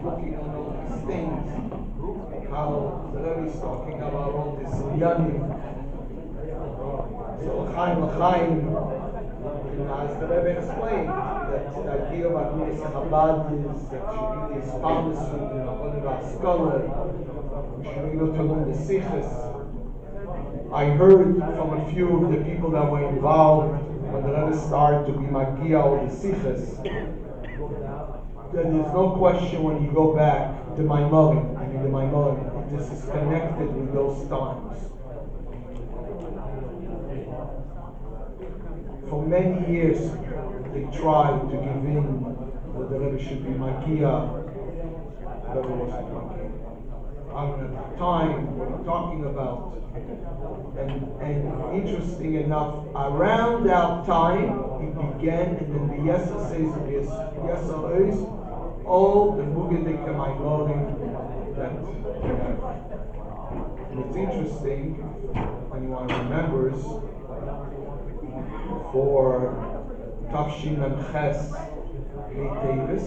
looking on all these things, how the Rebbe is talking about all this yanim. So Chaim as the Rebbe explained, that the idea of Agudas Chabad is that should be this pharmacy, one of our scholars, we should be able to learn the Sikhs. I heard from a few of the people that were involved when the Rebbe started to be Magia or the Sikhs, that there's no question when you go back to Maimorim, this is connected with those times. For many years, they tried to give in that the Rebbe should be Magia. The Rebbe wasn't Magia. At the time, what I'm talking about, and interesting enough, around that time, it began, and then the Yesa says, all the Mugadik and Maimorim that and it's interesting, anyone remembers, for Tafshin and Ches Davis,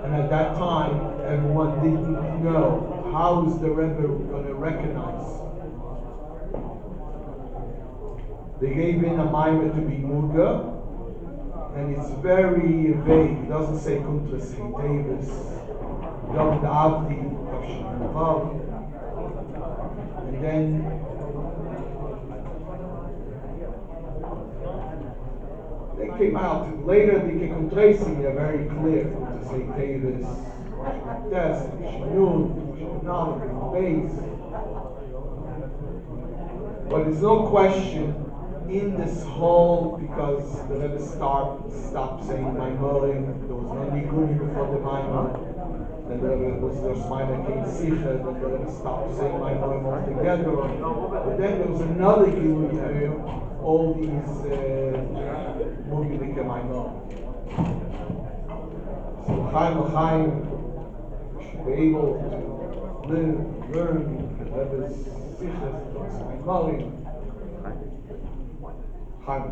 and at that time everyone didn't know how is the Rebbe going to recognize. They gave in a Maimah to be Muga, and it's very vague. It doesn't say Kuntras Davis, David Avdi, Tafshin and Vav, and then they came out later. The Kekum Tracy are very clear to say Davis, Test, Shinun, Base. But there's no question in this whole, because the Rebbe stopped saying Maimorim. There was no Niguni before the Maimor. Then the Rebbe was their Maimor came Sicha. Then the Rebbe stopped saying Maimorim altogether. But then there was another Gilui, all these Mugidik Maimor. So Chaim should be able to learn the Rebbe's Sichas, Maimorim. Chaim.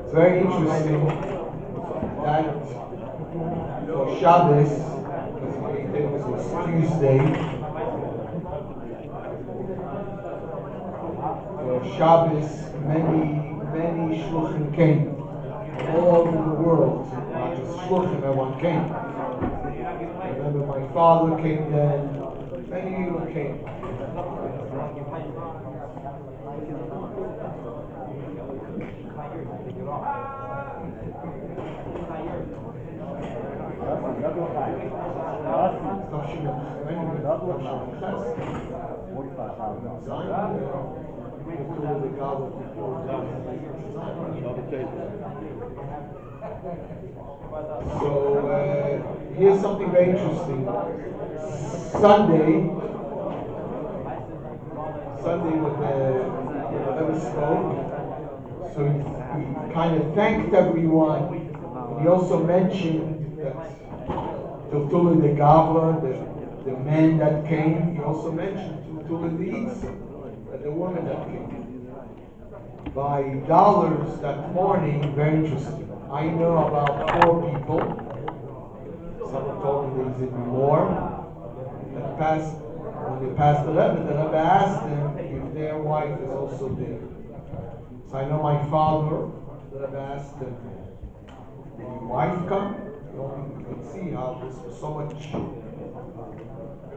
It's very interesting that for Shabbos, because it was Tuesday, for Shabbos, many shluchim came from all over the world, not just shluchim, everyone came. I remember my father came then, many people came. So here's something very interesting. Sunday when the Rebbe spoke, so he kind of thanked everyone. He also mentioned that Tultula de Gavra, the men that came. He also mentioned Tultula de Isa, the woman that came. By dollars that morning, very interesting. I know about 4 people. Someone told me there's even more. That passed, when they passed the Rebbe asked them if their wife is also there. So I know my father, the Rebbe asked them, did your wife come? You can see how this was so much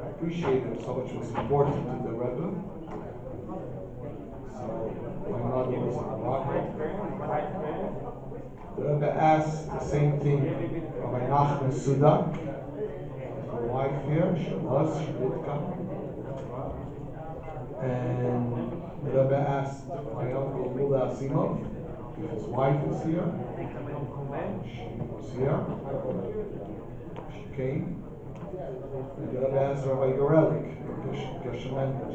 appreciated, so much was important to the Rebbe. So my mother was in Morocco. The Rebbe asked the same thing Rabbi Nachman Sudak, my wife here, she did come. And the Rebbe asked my uncle Mula Asimov if his wife is here. She was here. She came. And the Rebbe asked Rabbi Yorelik,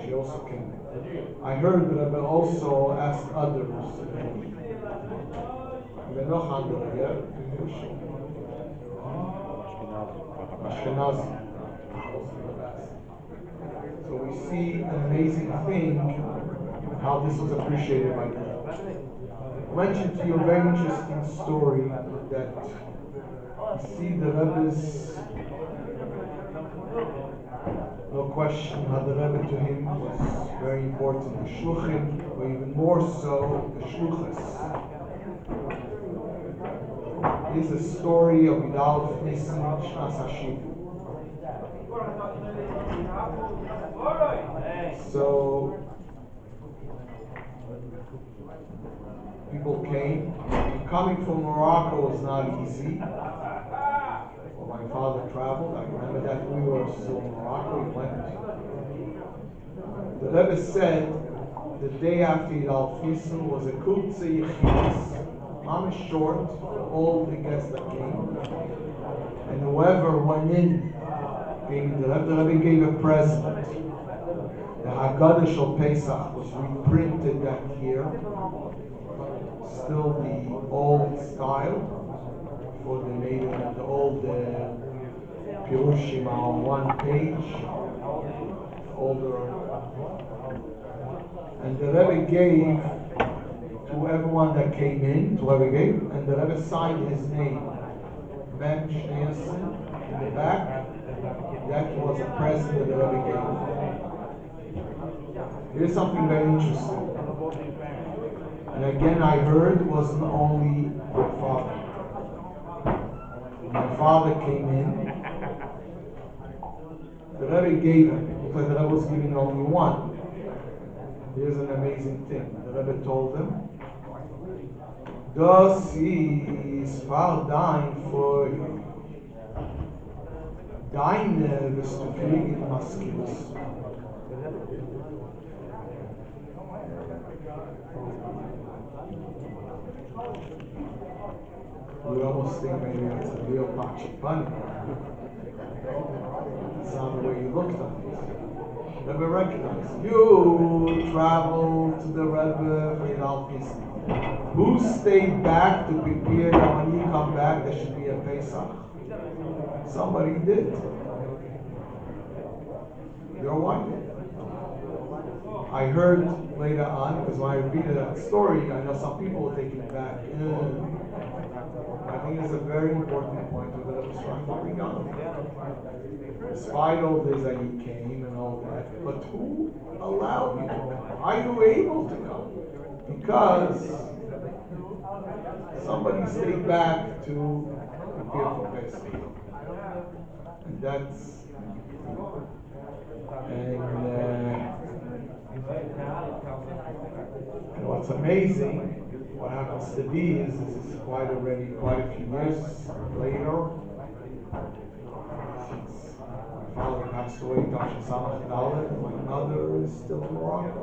she also came. I heard the Rebbe also asked others. Ashkenazi. So we see an amazing thing, how this was appreciated by them. I mentioned to you a very interesting story that you see the Rebbe's, no question, how the Rebbe to him was very important. The Shluchim, or even more so, the Shluchas. Is a story of Yudalef Nisan Shnas Hashiv. So people came. coming from Morocco was not easy. Well, my father traveled. I remember that we were still in Morocco. We went. The Rebbe said the day after Eid al-Fitr was a kultze yechidus. I'm short for all the guests that came. And whoever went in gave me the Rebbe gave a present. The Haggadah Shel Pesach was reprinted that year. Still the old style for the old Pirushim on one page, older. And the Rebbe gave to everyone that came in, and the Rebbe signed his name, Ben Schneerson, in the back. That was a present that the Rebbe gave. Here's something very interesting. And again, I heard it wasn't only my father. My father came in. The Rebbe gave him, because the Rebbe was giving only one. Here's an amazing thing. The Rebbe told him, "Das ist für dein Volk. Deine wirst du kriegen, Maskins." We almost think maybe that's a real Pachi bunny. That's not the way you looked at it. Rebbe recognized you traveled to the Rebbe for Eid al-Fitr. Who stayed back to prepare that when you come back there should be a Pesach? Somebody did. Your wife. I heard later on, because when I repeated that story, I know some people will take it back. I think it's a very important point that I was trying to bring up. Despite all this that you came and all that, but who allowed you to come? Are you able to come? Because somebody stayed back to prepare for Pesach. And that's and what's amazing, what happens to be is this is quite a few years later. Since my father passed away, and my mother is still in Morocco.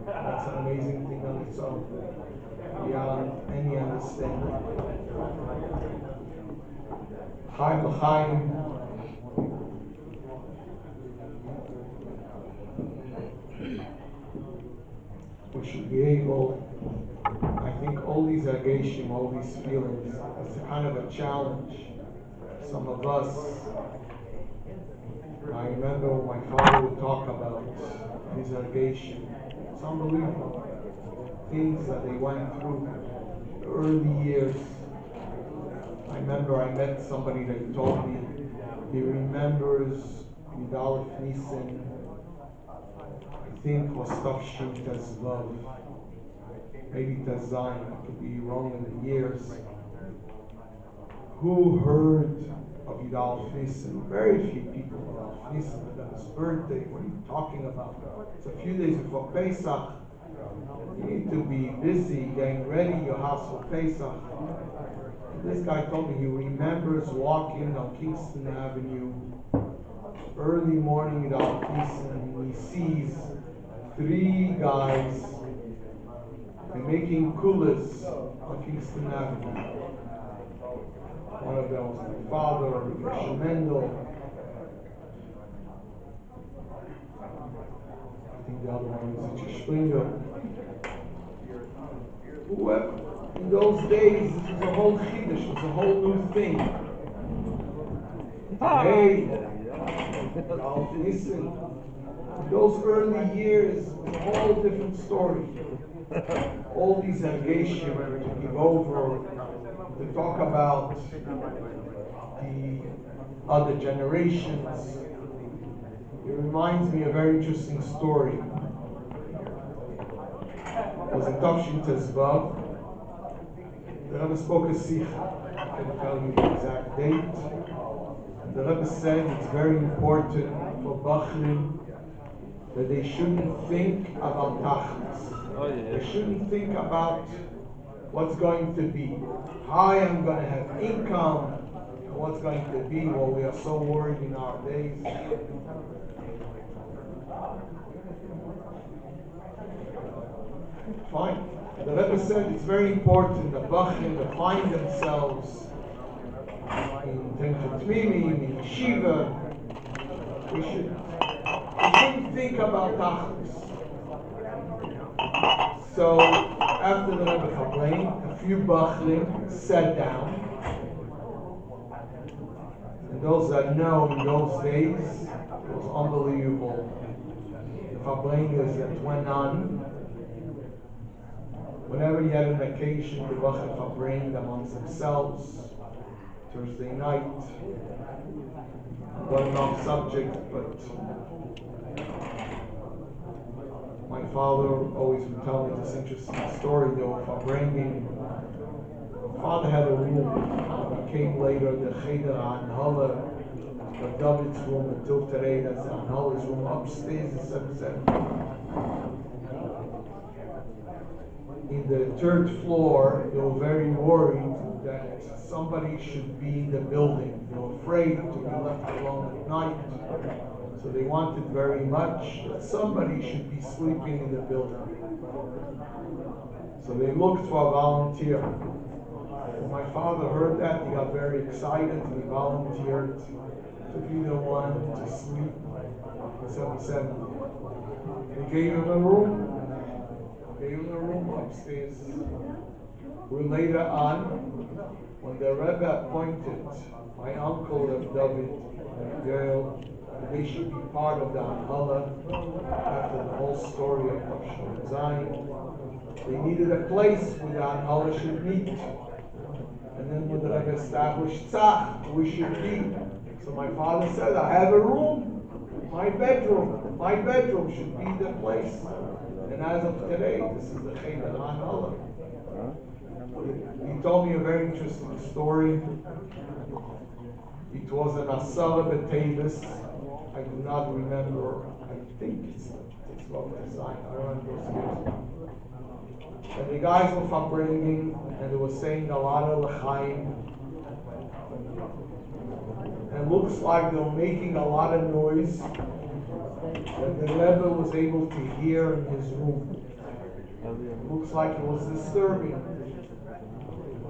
That's an amazing thing on its own, beyond any understanding. Chaim l'chaim. We should be able, I think all these agashim, all these feelings, it's a kind of a challenge. Some of us, I remember when my father would talk about his agashim. It's unbelievable. Things that they went through the early years. I remember I met somebody that told me he remembers Yudalef Nissen, I think was Tafshin Tezvav, maybe Tezayin, I could be wrong in the years. Who heard of Yudalef Nissen? Very few people about Nissen, about his birthday. What are you talking about? It's a few days before Pesach. You need to be busy getting ready your house for Pesach. And this guy told me he remembers walking on Kingston Avenue early morning without Kingston, and he sees three guys making kulas on Kingston Avenue. One of them was my father, Moshe Mendel. I think the other one was Richard Springer. Whoever. In those days, this was a whole chiddush, it was a whole new thing. Hey, listen, in those early years, it was a whole different story. All these engagement to give over, to talk about the other generations. It reminds me of a very interesting story. It was in Tafshin Tezvav. The Rebbe spoke a sikha. I can tell you the exact date. And the Rebbe said it's very important for Bachrim that they shouldn't think about tachlis. They shouldn't think about what's going to be, how I'm going to have income, and what's going to be. Well, we are so worried in our days. Fine. The Rebbe said it's very important that Bachim to find themselves in Tenchot Mimi, in Yeshiva. We shouldn't think about Tachlis. So after the Rebbe complained, a few Bachim sat down. And those that know in those days, it was unbelievable. The Chableinas that went on. Whenever you had an occasion, the Bachim Chablein amongst themselves. Thursday night. Wasn't off subject, but my father always would tell me this interesting story though of upbringing. My father had a room. He came later, the Cheder Anhala, the David's room until today, that's the Anhala's room upstairs in 770. In the third floor, they were very worried that somebody should be in the building. They were afraid to be left alone at night. So they wanted very much that somebody should be sleeping in the building. So they looked for a volunteer. When my father heard that, he got very excited and he volunteered to be the one to sleep in 770. They gave him a room. Gave him a room upstairs. Later on, when the Rebbe appointed my uncle of David and Gail, they should be part of the Anhala after the whole story of Tavshon Zayin. They needed a place where the Anhala should meet. And then when the Rebbe established Tzach, we should be. So my father said, I have a room, my bedroom should be the place. And as of today, this is the Cheder Anhala. He told me a very interesting story. It was an Asara B'Tevis. I do not remember. I think it's what design. I don't remember those years. And the guys were upbringing, and they were saying a lot of l'chaim. And it looks like they were making a lot of noise that the Rebbe was able to hear in his room. It looks like it was disturbing.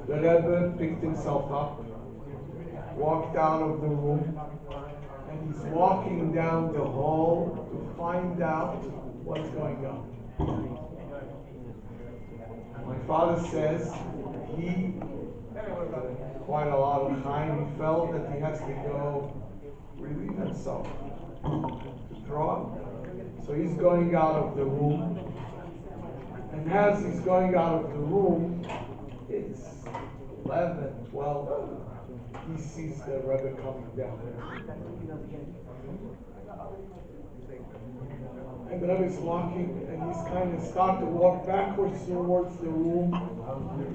The Rebbe picked himself up, walked out of the room, and he's walking down the hall to find out what's going on. My father says he, quite a lot of time, he felt that he has to go relieve himself, to draw. So he's going out of the room, and as he's going out of the room, it's 11, 12, he sees the Rebbe coming down. And the Rebbe is walking, and he's kind of starting to walk backwards towards the room,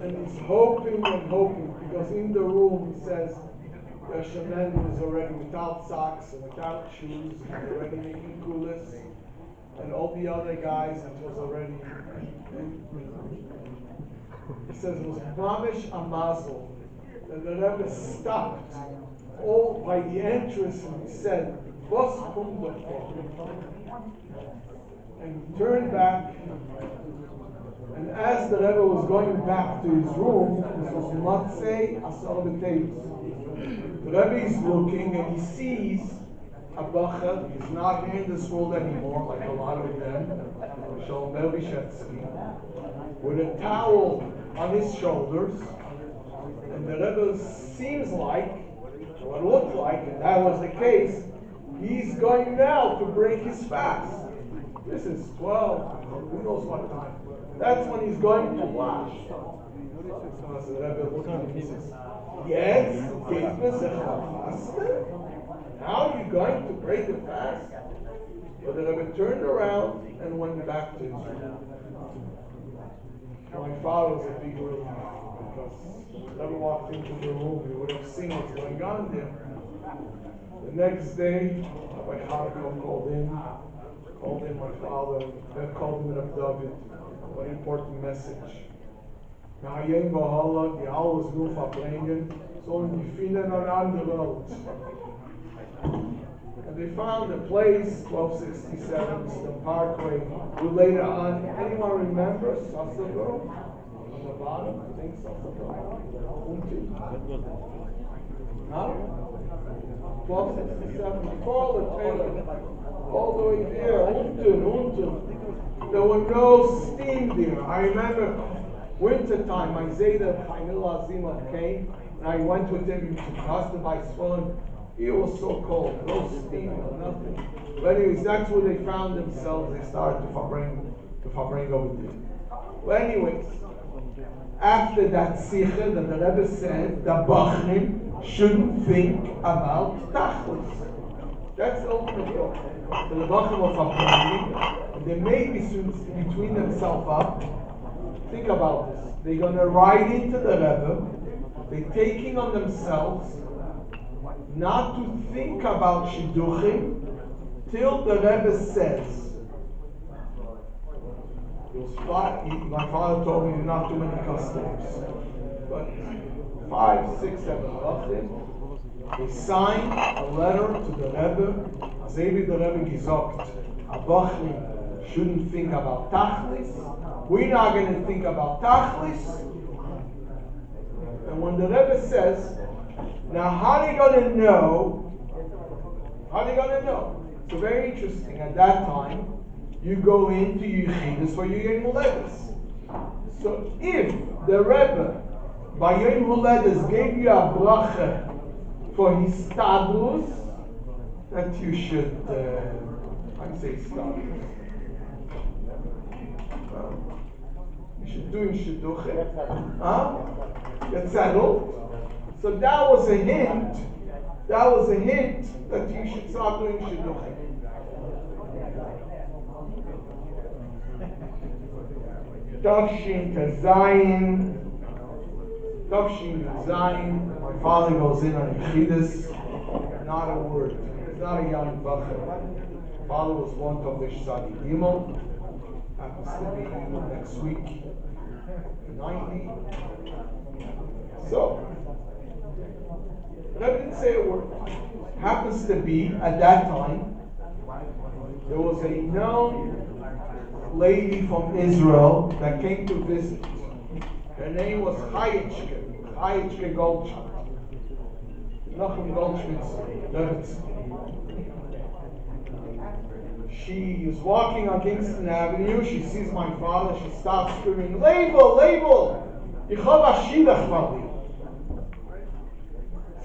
and he's hoping, because in the room he says, the shaman is already without socks and without shoes, he's already making kulas, and all the other guys, it was already, he says it was mamish a mazel, that the Rebbe stopped all by the entrance and he said, "Was kommt davor?" And he turned back, and as the Rebbe was going back to his room, this was Matzei Asar B'Tevis. The Rebbe is looking and he sees a bacha. He's not here in this world anymore, like a lot of them, Shalom Berbishetsky, with a towel on his shoulders, and the Rebbe seems like, or it looked like, and that was the case, he's going now to break his fast. This is 12, who knows what time. That's when he's going to wash. So the Rebbe looked at him and says, yes, now you're going to break the fast? But the Rebbe turned around and went back to his room. My father was a big relief, because if he never walked into the room, he would have seen what's going on there. The next day, Rabbi Harakov called in my father, called him Rav David, what an important message. Na jem behallen, die alles nur verbringen, sondern die finden an andere Welt. And they found a place, 1267, Eastern Parkway, who later on, anyone remember Sasebo? On the bottom, I think Sasebo. Huh? 1267, before the temple, all the way there, unten. There were no steam there. I remember winter time, my Zayda Chaimil Azimov came, and I went with him to Costa by Swan. It was so cold, no steam, nothing. But anyways, that's where they found themselves. They started to Fabring over there. But anyways, after that Sikha, that the Rebbe said, the Bachrim shouldn't think about Tachlis. That's the ultimate goal. So the Bachrim of Fabring, they made between themselves up. Think about this. They're going to ride into the Rebbe. They're taking on themselves not to think about Shidduchim till the Rebbe says. My father told me not too many customs, but 5, 6, 7 of them. They signed a letter to the Rebbe. Zevi the Rebbe gesagt, Abachim shouldn't think about Tachlis. We're not going to think about Tachlis. And when the Rebbe says, now how are you going to know? How are you going to know? So very interesting. At that time, you go into Yechidus for your Yom Huledes. So if the Rebbe by Yom Huledes gave you a bracha for his stadus, that you should, I say stadus. You should do in Shidduchim. Get settled. So that was a hint. That was a hint that you should start doing Shidduchim. Tavshin Tazayin. Tavshin Tazayin. My father goes in on Yechidus. Not a word. It's not a young bacher. My father was one Tavish Sadi Gimel. Happens to be next week. 90. So, Rebbe didn't say a word. Happens to be, at that time, there was a known lady from Israel that came to visit. Her name was Chayichke Goldschmidt. Nachum Goldschmidt's Rebbe. She is walking on Kingston Avenue. She sees my father. She starts screaming, "Label, label! Ich hab a shidduch for you."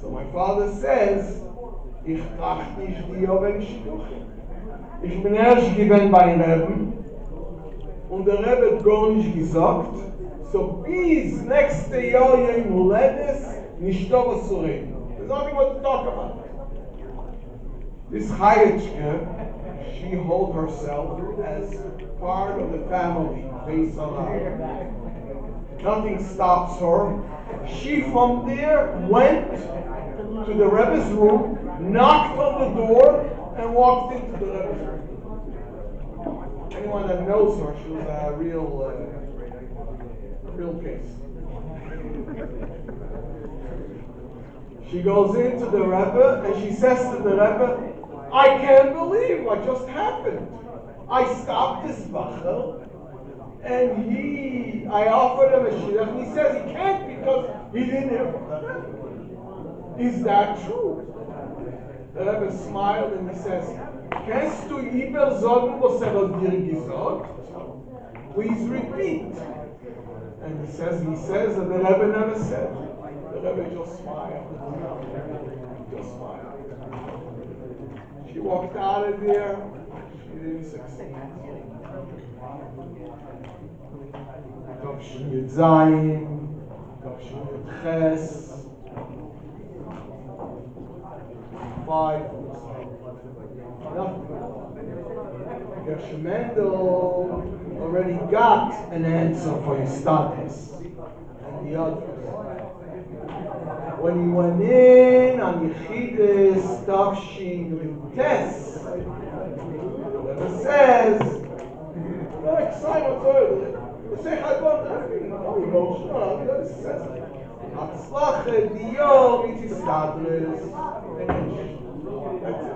So my father says, "Ich trach nicht die oben shidduchim. Ich bin erst gewesen bei Rebbe und der Rebbe hat gar nicht gesagt, so bis nächste Jahr Yom Huledes nicht darüber zu reden." There's nothing more to talk about. This Chayichke, she holds herself as part of the family based on her. Nothing stops her. She from there went to the Rebbe's room, knocked on the door, and walked into the Rebbe's room. Anyone that knows her, she was a real case. She goes into the Rebbe and she says to the Rebbe, "I can't believe what just happened. I stopped this bacher, and I offered him a shidduch, and he says he can't because he didn't hear from the Rebbe. Is that true?" The Rebbe smiled and he says, "Kannst du lieber sagen, was hat dir gesagt? Please repeat." And he says that the Rebbe never said. The Rebbe just smiled. Just smiled. She walked out of there. She didn't succeed. Tavshin Yud Zayin, Tavshin Yud Ches, 5. Nothing. Gershon Mendel already got an answer for his studies and the others. When he went in on Yechidus, Tavshin Yud Tes, it says, like Simon told it, No emotional. You understand? Hatzlacha, Dior, Mitzistadres. That's it.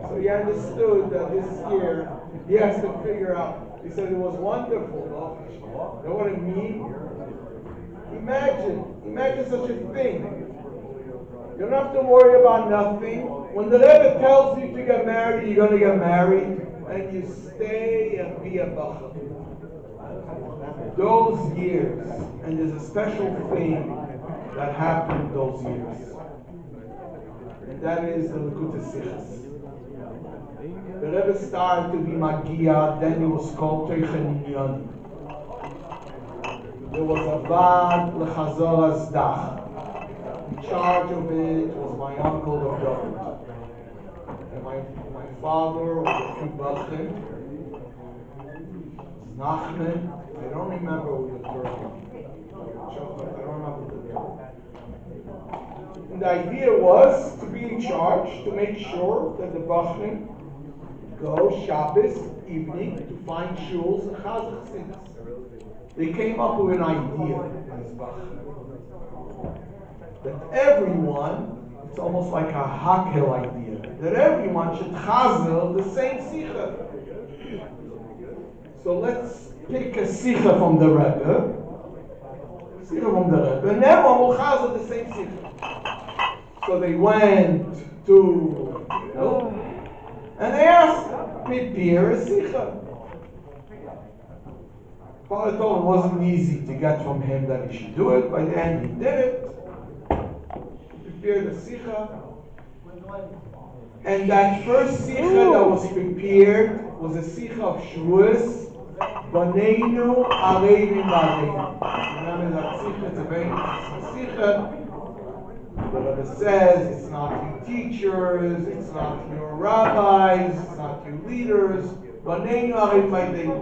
So he understood that this year he has to figure out. He said it was wonderful. You know what I mean? Imagine such a thing. You don't have to worry about nothing. When the Rebbe tells you to get married, you're going to get married, and you stay and be a bachar. Those years, and there's a special thing that happened those years, and that is the Likutei Sichos. The Rebbe started to be Magia, then he was called Teichen Inyanim. There was a Vad L'Chazor Azdach. In charge of it was my uncle, the David. And my father was a few Bachim. Nachman. I don't remember who the third one. I don't remember the name. And the idea was to be in charge, to make sure that the Bachim go Shabbos evening to find shuls and chazach. They came up with an idea, that everyone, it's almost like a hakel idea, that everyone should chazel the same sicha. So let's pick a sicha from the Rebbe, and everyone will chazel the same sicha. So they went to, and they asked, prepare a sicha. Father told him it wasn't easy to get from him that he should do it. By the end, he did it. He prepared a sicha. And that first sicha that was prepared was a sicha of Shavuos. Baneinu Arevim Baneinu. Remember that sicha? It's a very interesting sicha. The Rebbe says it's not your teachers, it's not your rabbis, it's not your leaders. Baneinu Arevim Baneinu.